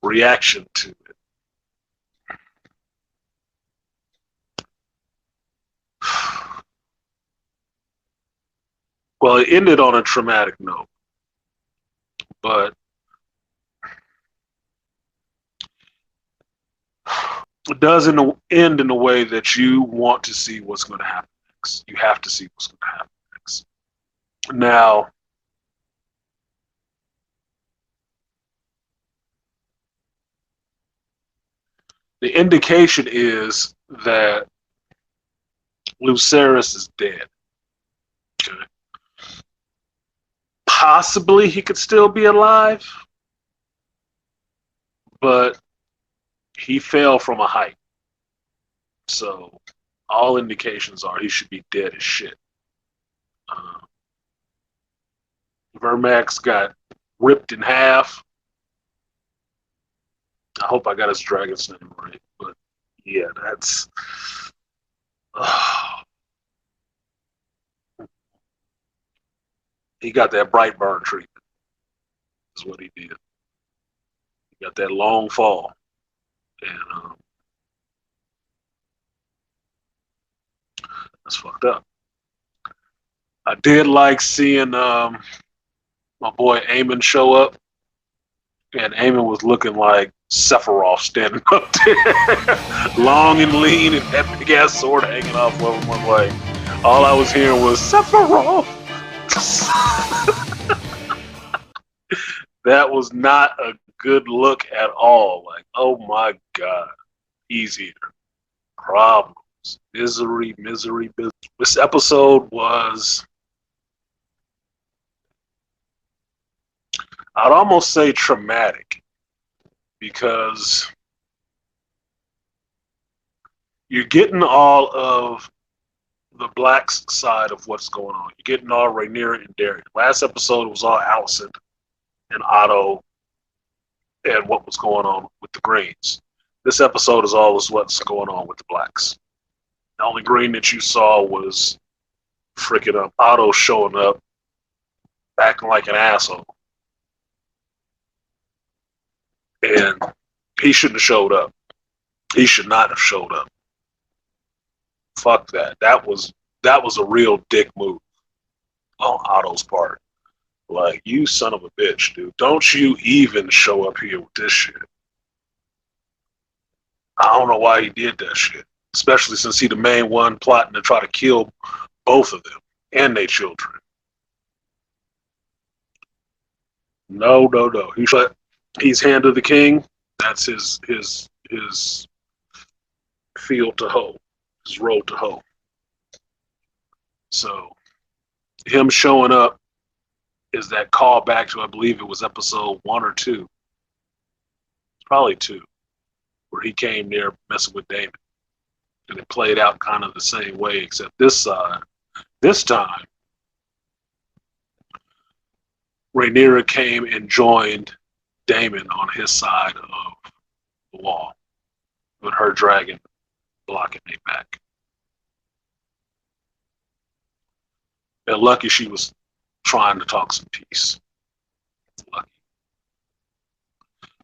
reaction to it. Well, it ended on a traumatic note, but it doesn't end in a way that you want to see what's going to happen next. You have to see what's going to happen next. Now, the indication is that Lucerys is dead. Okay. Possibly he could still be alive, but he fell from a height. So all indications are he should be dead as shit. Vermax got ripped in half. I hope I got his dragon's name right, but yeah, that's. He got that bright burn treatment. Is what he did. He got that long fall, and that's fucked up. I did like seeing my boy Aemon show up, and Aemon was looking like Sephiroth standing up there, long and lean, and that big ass sword hanging off of him one way. All I was hearing was Sephiroth. That was not a good look at all. Like, oh my god, easier problems, misery, misery, misery. This episode was, I'd almost say, traumatic, because you're getting all of the Black's side of what's going on. You're getting all Rhaenyra and Darion. Last episode was all Alicent and Otto and what was going on with the Greens. This episode is all what's going on with the Blacks. The only green that you saw was freaking Otto showing up, acting like an asshole. And he shouldn't have showed up. He should not have showed up. Fuck that. That was a real dick move on Otto's part. Like, you son of a bitch, dude. Don't you even show up here with this shit. I don't know why he did that shit. Especially since he the main one plotting to try to kill both of them and their children. No. He's hand of the king. That's his field to hoe. His road to hoe. So him showing up is that call back to, I believe it was episode 1 or 2. It's probably 2, where he came there messing with Daemon. And it played out kind of the same way, except this time, Rhaenyra came and joined Daemon on his side of the wall, with her dragon blocking their back. And lucky she was trying to talk some peace. Lucky.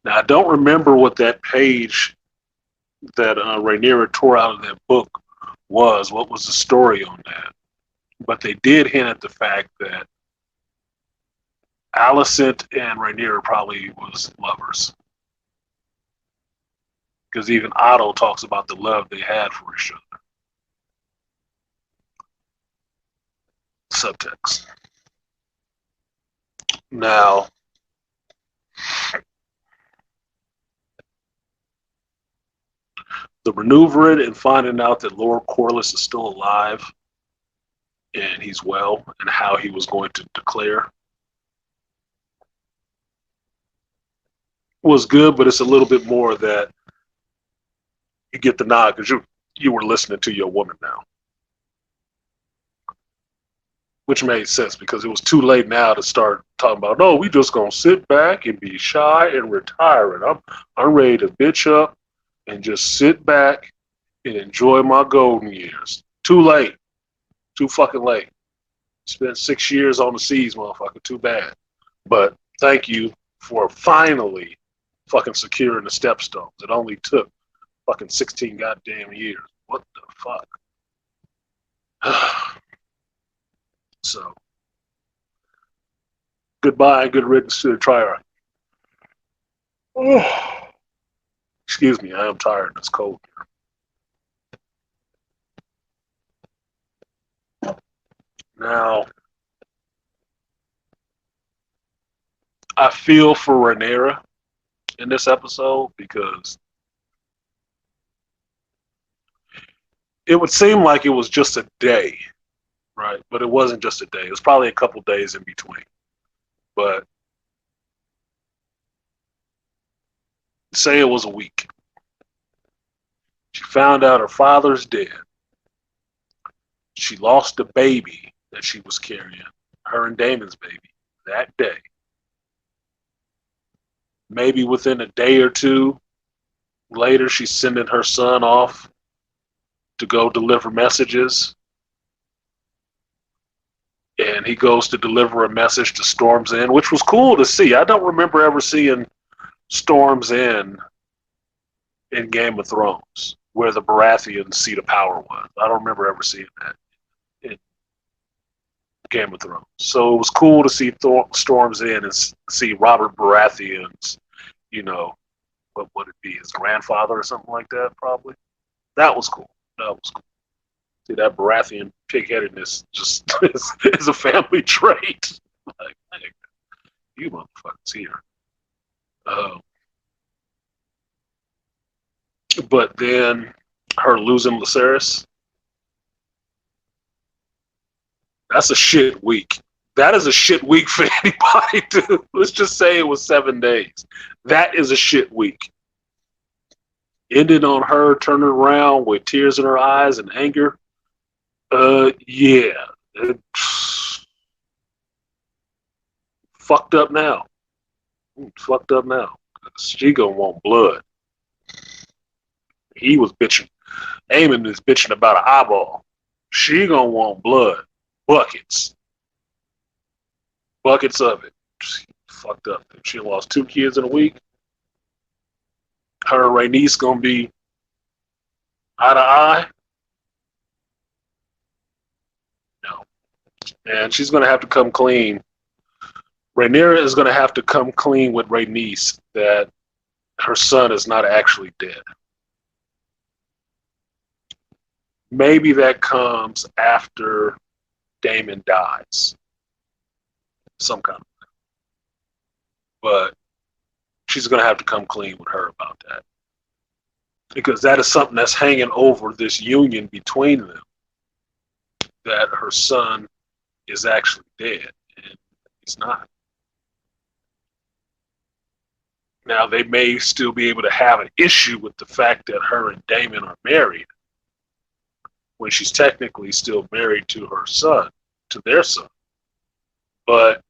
Now, I don't remember what that page that Rhaenyra tore out of that book was. What was the story on that? But they did hint at the fact that Alicent and Rhaenyra probably was lovers. Because even Otto talks about the love they had for each other. Subtext. Now, the maneuvering and finding out that Lord Corlys is still alive and he's well, and how he was going to declare was good, but it's a little bit more that you get the nod because you were listening to your woman now. Which made sense because it was too late now to start talking about, no, we just gonna sit back and be shy and retire. And I'm ready to bitch up and just sit back and enjoy my golden years. Too late. Too fucking late. Spent 6 years on the seas, motherfucker. Too bad. But thank you for finally fucking securing the stepstones. It only took fucking 16 goddamn years. What the fuck? So, goodbye and good riddance to the Triarch. Excuse me, I am tired. It's cold here. Now, I feel for Rhaenyra in this episode because it would seem like it was just a day, right? But it wasn't just a day. It was probably a couple days in between. But say it was a week. She found out her father's dead. She lost the baby that she was carrying, her and Damon's baby, that day. Maybe within a day or two later, she's sending her son off to go deliver messages. And he goes to deliver a message to Storm's End, which was cool to see. I don't remember ever seeing Storm's End in Game of Thrones, where the Baratheon seat of power was. I don't remember ever seeing that in Game of Thrones. So it was cool to see Storm's End and see Robert Baratheon's, what would it be, his grandfather or something like that, probably. That was cool. That was cool. See, that Baratheon pigheadedness just is a family trait. Like, hey, you motherfuckers here. But then her losing Lucerys, that's a shit week. That is a shit week for anybody to, let's just say it was 7 days. That is a shit week. Ended on her turning around with tears in her eyes and anger. Yeah. Fucked up now. Fucked up now. She gonna want blood. He was bitching. Aemon is bitching about an eyeball. She gonna want blood. Buckets. Buckets of it. She fucked up. She lost 2 kids in a week. Her and Rhaenys gonna be eye to eye. No. And she's gonna have to come clean. Rhaenyra is gonna have to come clean with Rhaenys that her son is not actually dead. Maybe that comes after Daemon dies. Some kind of way. But she's going to have to come clean with her about that. Because that is something that's hanging over this union between them. That her son is actually dead. And he's not. Now, they may still be able to have an issue with the fact that her and Daemon are married when she's technically still married to her son, to their son. But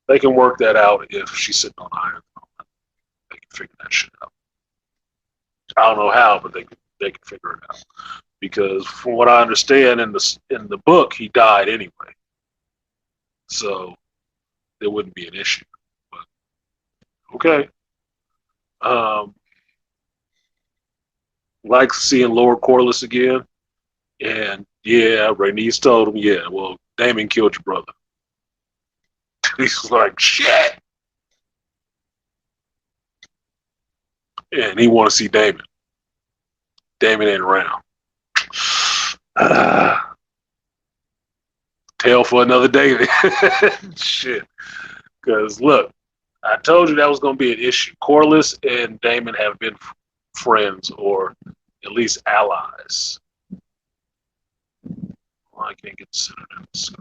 they can work that out if she's sitting on Iron Throne. They can figure that shit out. I don't know how, but they can figure it out. Because from what I understand in the book, he died anyway. So there wouldn't be an issue. But okay. Like seeing Lord Corlys again. And yeah, Rhaenys told him, yeah, well, Daemon killed your brother. He's like, shit. And he want to see Daemon. Daemon ain't around. Tale for another day. Shit. Because look, I told you that was going to be an issue. Corlys and Daemon have been friends or at least allies. Well, I can't get synonyms.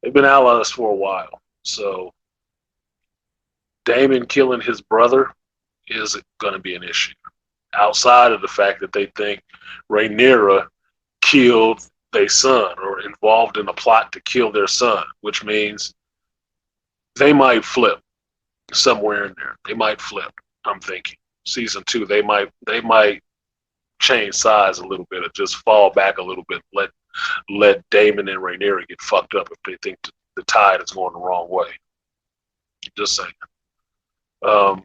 They've been allies for a while. So Daemon killing his brother is going to be an issue. Outside of the fact that they think Rhaenyra killed their son or involved in a plot to kill their son, which means they might flip somewhere in there. They might flip. I'm thinking season 2, they might change size a little bit or just fall back a little bit. Let Daemon and Rhaenyra get fucked up if they think the tide is going the wrong way. Just saying. What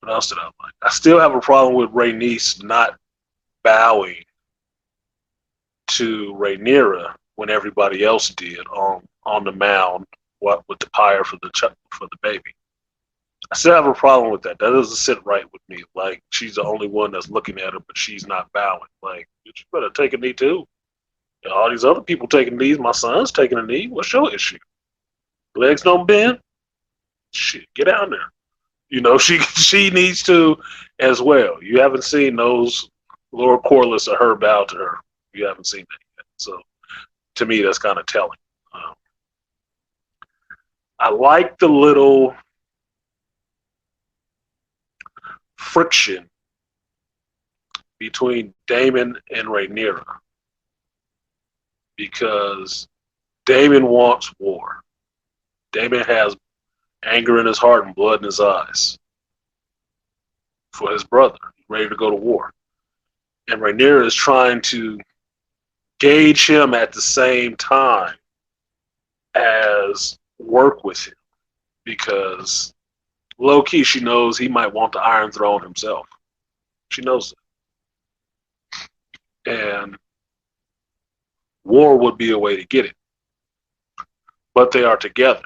else did I like? I still have a problem with Rhaenys not bowing to Rhaenyra when everybody else did on the mound. What with the pyre for the baby? I still have a problem with that. That doesn't sit right with me. Like she's the only one that's looking at her, but she's not bowing. Like you better take a knee too. And all these other people taking knees. My son's taking a knee. What's your issue? Legs don't bend. Shit, get down there. You know she needs to as well. You haven't seen those lower corliss of her bow to her. You haven't seen that yet. So to me, that's kind of telling. Um, I like the little friction between Daemon and Rhaenyra because Daemon wants war. Daemon has anger in his heart and blood in his eyes for his brother, ready to go to war. And Rhaenyra is trying to gauge him at the same time as work with him because low key she knows he might want the Iron Throne himself. She knows it. And war would be a way to get it. But they are together.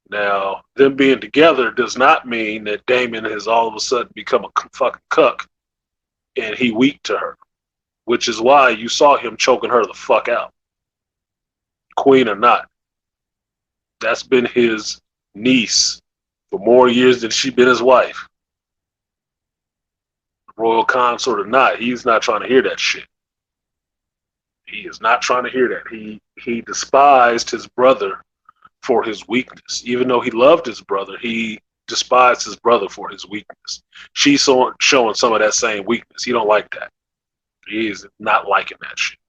Now, them being together does not mean that Daemon has all of a sudden become a fucking cuck and he weak to her, which is why you saw him choking her the fuck out. Queen or not. That's been his niece for more years than she's been his wife. Royal consort or not, he's not trying to hear that shit. He is not trying to hear that. He despised his brother for his weakness. Even though he loved his brother, he despised his brother for his weakness. She's showing some of that same weakness. He don't like that. He is not liking that shit.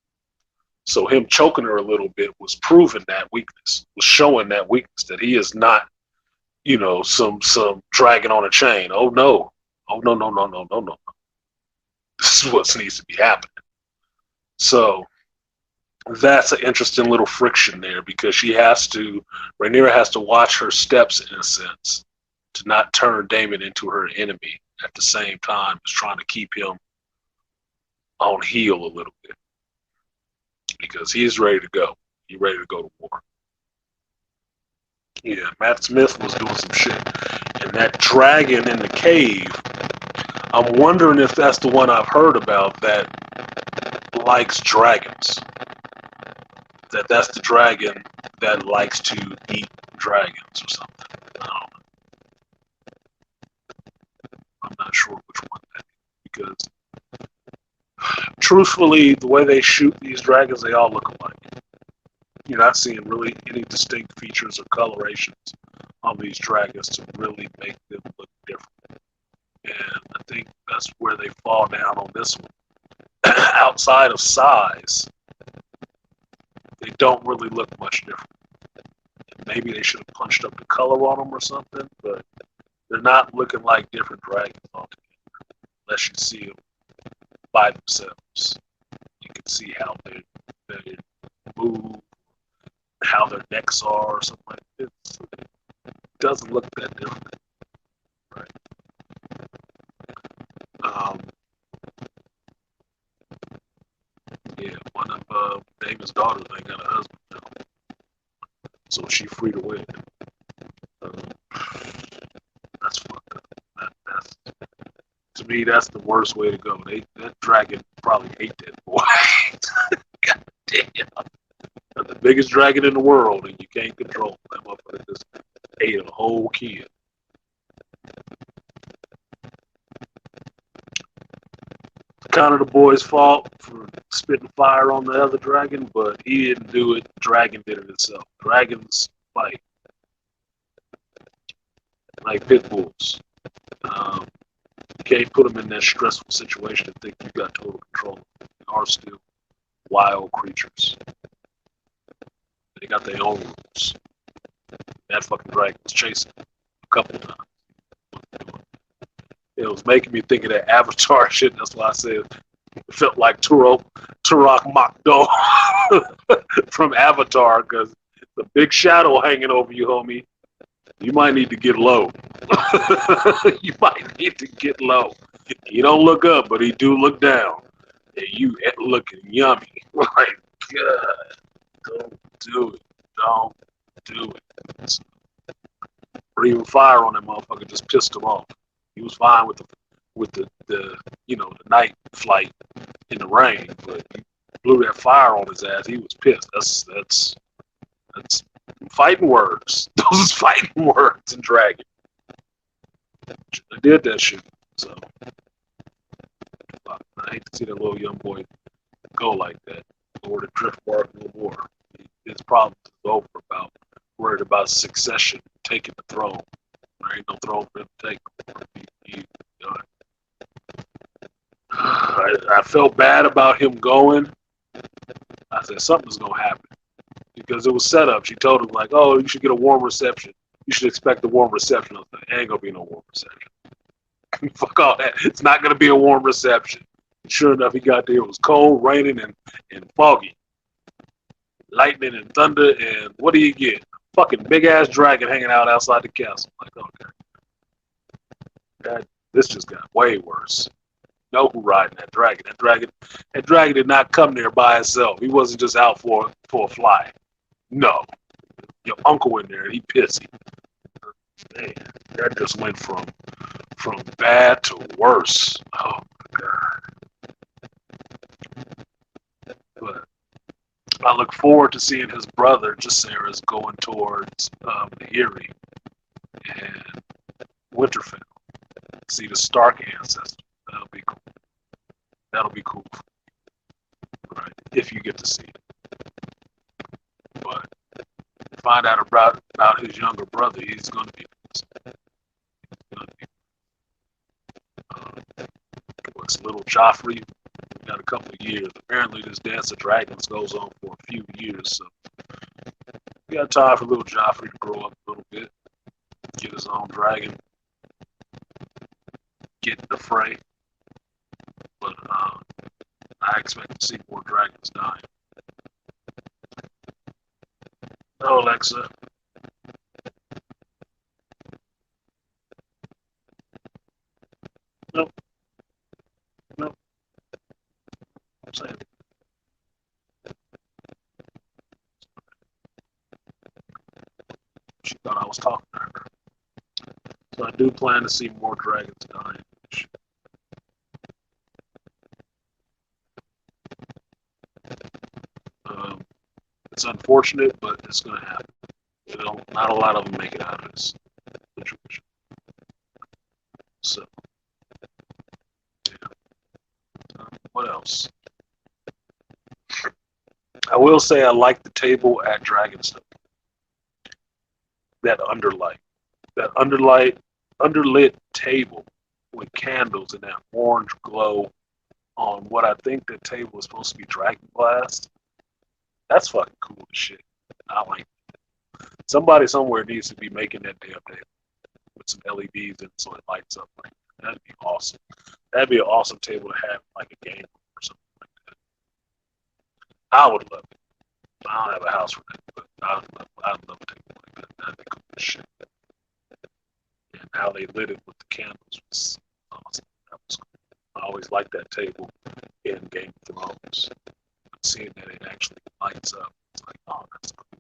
So him choking her a little bit was proving that weakness, was showing that weakness that he is not, you know, some dragon on a chain. Oh no. Oh no, no, no, no, no, no. This is what needs to be happening. So that's an interesting little friction there because Rhaenyra has to watch her steps in a sense to not turn Daemon into her enemy at the same time as trying to keep him on heel a little bit because he's ready to go. He's ready to go to war. Yeah, Matt Smith was doing some shit. And that dragon in the cave, I'm wondering if that's the one I've heard about that likes dragons. That's the dragon that likes to eat dragons or something. I don't know. I'm not sure which one that is because truthfully, the way they shoot these dragons, they all look alike. You're not seeing really any distinct features or colorations on these dragons to really make them look different. And I think that's where they fall down on this one. Outside of size, they don't really look much different. Maybe they should have punched up the color on them or something, but they're not looking like different dragons altogether. Unless you see them by themselves. You can see how they move, how their necks are, or something like that. It doesn't look that different. Right. Yeah, one of Damon's daughters ain't got a husband now. So she's free to wed. That's fucked up. That's, to me, that's the worst way to go. That dragon probably ate that boy. God damn. The biggest dragon in the world, and you can't control him. That motherfucker just ate a whole kid. Kind of the boy's fault for spitting fire on the other dragon, but he didn't do it. The dragon did it itself. Dragons fight like pit bulls. You can't put them in that stressful situation and think you got total control. They are still wild creatures. They got their own rules. That fucking dragon was chasing a couple of times. It was making me think of that Avatar shit. That's why I said it felt like Turo. Turok Makdo from Avatar, because the big shadow hanging over you, homie. You might need to get low. You might need to get low. He don't look up, but he do look down. And you looking yummy. Like, God, don't do it. Don't do it. Breathing fire on that motherfucker just pissed him off. He was fine with the the night flight in the rain, but he blew that fire on his ass. He was pissed. That's fighting words. Those is fighting words in Dragon. I did that shit. So I hate to see that little young boy go like that, or the drift bark no more. His problem is over worried about succession, taking the throne. There ain't no throne for him to take. I felt bad about him going. I said something's gonna happen because it was set up. She told him like, "Oh, you should get a warm reception. You should expect a warm reception." I was like, "Ain't gonna be no warm reception. Fuck all that. It's not gonna be a warm reception." Sure enough, he got there. It was cold, raining, and foggy, lightning and thunder. And what do you get? Fucking big ass dragon hanging out outside the castle. Like, okay, this just got way worse. Know who riding that dragon? That dragon did not come there by itself. He wasn't just out for a fly. No, your uncle in there. He pissy. Man, that just went from bad to worse. Oh my god. But I look forward to seeing his brother Jacaerys going towards the Eyrie and Winterfell. See the Stark ancestor. That'll be cool. That'll be cool, right? If you get to see it. But find out about his younger brother. He's going to be. What's little Joffrey? We got a couple of years. Apparently, this Dance of Dragons goes on for a few years, so we got time for little Joffrey to grow up a little bit, get his own dragon, get in the fray. But I expect to see more dragons dying. No, Alexa. Nope. Nope. I'm saying. She thought I was talking to her. So I do plan to see more dragons dying. It's unfortunate, but it's going to happen. Not a lot of them make it out of this situation. So, yeah. What else? I will say I like the table at Dragonstone. That underlit table with candles and that orange glow on what I think the table is supposed to be dragon glass. That's fucking cool as shit. I like it. Somebody somewhere needs to be making that damn table with some LEDs in it so it lights up. Like that. That'd be awesome. That'd be an awesome table to have like a game room or something like that. I would love it. I don't have a house for that, but I'd love a table like that. That'd be cool as shit. And how they lit it with the candles was awesome. That was cool. I always liked that table in Game of Thrones. Seeing that it actually lights up, it's like, oh, that's cool.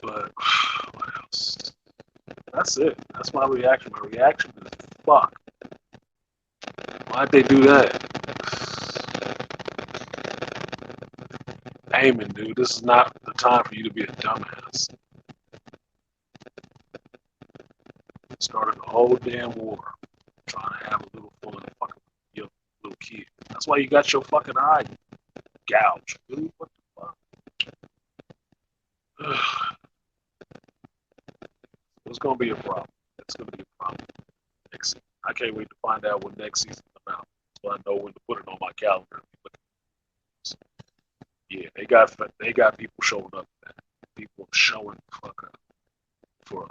But what else? That's it. That's my reaction. My reaction is fuck. Why'd they do that? Amen, dude. This is not the time for you to be a dumbass. Started a whole damn war. Trying to have a little fun fucking your little kid. That's why you got your fucking eye gouged, dude. What the fuck? It's gonna be a problem. It's gonna be a problem next season. I can't wait to find out when next season comes out, so I know when to put it on my calendar. Yeah, they got people showing up. People showing the fuck up for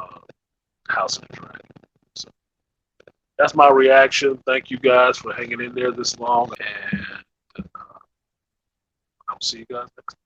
House of the Dragon. So that's my reaction. Thank you guys for hanging in there this long, and I'll see you guys next time.